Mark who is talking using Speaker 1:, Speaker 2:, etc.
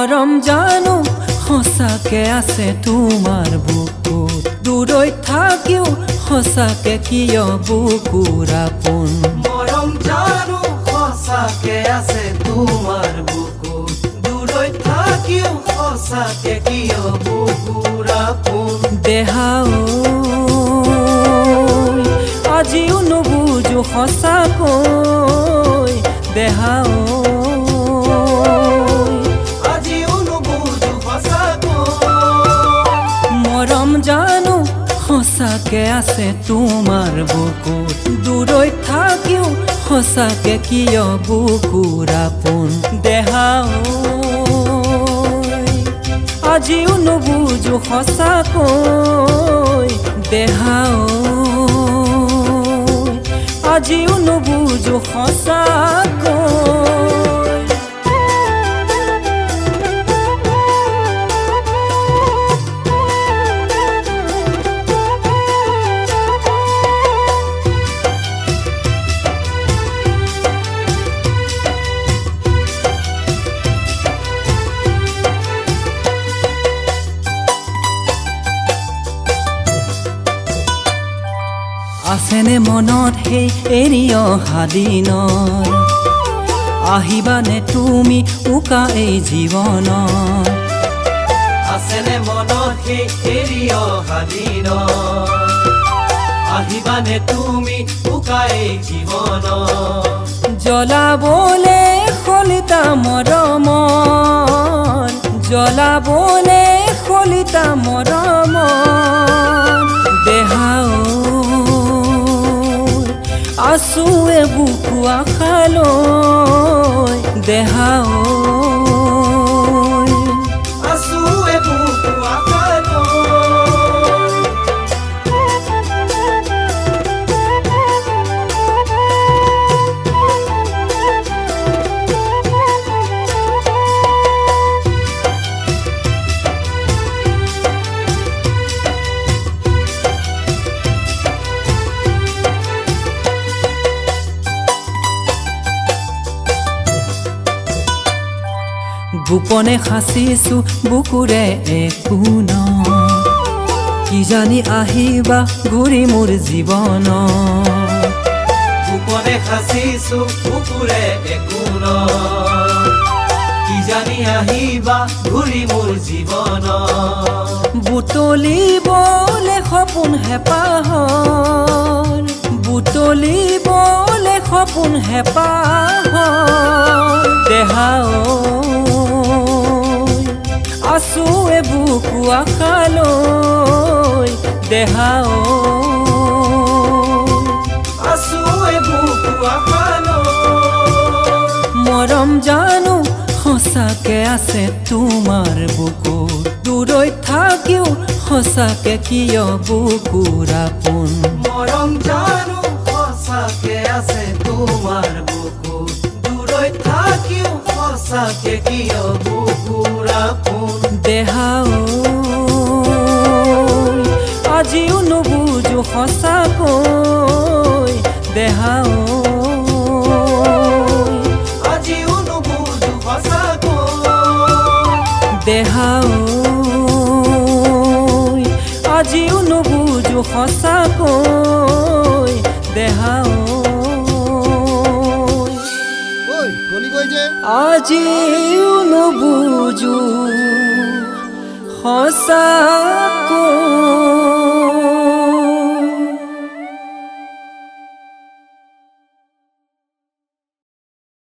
Speaker 1: মৰম জানো সঁচাকে আছে তোমাৰ বুকুত দূৰৈত থাকিও সঁচাকে কিয় বুকুৰ আপোন
Speaker 2: মৰম জানো সঁচাকে আছে তোমাৰ বুকুত দূৰৈত থাকিও সঁচাকে কিয় বুকুৰ আপোন
Speaker 1: দেহা ঐ আজিও নুবুজো সঁচাকৈ দেহা ঐ মৰম জানো সঁচাকে আছে তোমাৰ বুকুত দূৰৈত থাকিও সঁচাকে কিয় বুকুৰ আপোন দেহা ঐ আজিও নুবুজো সঁচাকৈ দেহা ঐ আজিও নুবুজো সঁচাকৈ আছেনে মনত সেই এৰি অহা দিনৰ আহিবানে তুমি উকা এই জীৱনৰ
Speaker 2: আছেনে মনত সেই এৰি অহা দিনৰ আহিবানে তুমি উকা এই জীৱনৰ
Speaker 1: জ্বলাবলে খলিতা মৰমৰ জ্বলাবলে খলিতা মৰমৰ দেহা আছোৱে বুকু আশালৈ দেহা
Speaker 2: আছোৱে বুকু আশালৈ
Speaker 1: গোপনে সাঁচিছো বুকুৰে একোণ কি জানি আহিবা ঘূৰি মোৰ জীৱন
Speaker 2: গোপনে সাঁচিছো বুকুৰে একোণ কি জানি আহিবা ঘূৰি মোৰ জীৱন
Speaker 1: বুটলিবলে সপোন হেঁপাহৰ বুটলিবলে সপোন হেঁপাহৰ দেহা আছোৱে বুকু আশালৈ দেহা
Speaker 2: আছোৱে বুকু আশালৈ
Speaker 1: মৰম জানো সঁচাকে আছে তোমাৰ বুকুত দূৰৈত থাকিও সঁচাকে কিয় বুকুৰ আপোন
Speaker 2: মৰম জানো সঁচাকে আছে তোমাৰ বুকুত দূৰৈত থাকিও সঁচাকে কিয় বুকুৰ আপোন
Speaker 1: দেহা আজিও নুবুজো সঁচাকৈ দেহা
Speaker 2: আজিও নুবুজো সঁচাকৈ
Speaker 1: দেহা আজিও নুবুজো সঁচাকৈ দেহা আজিও নুবুজো সঁচাকৈ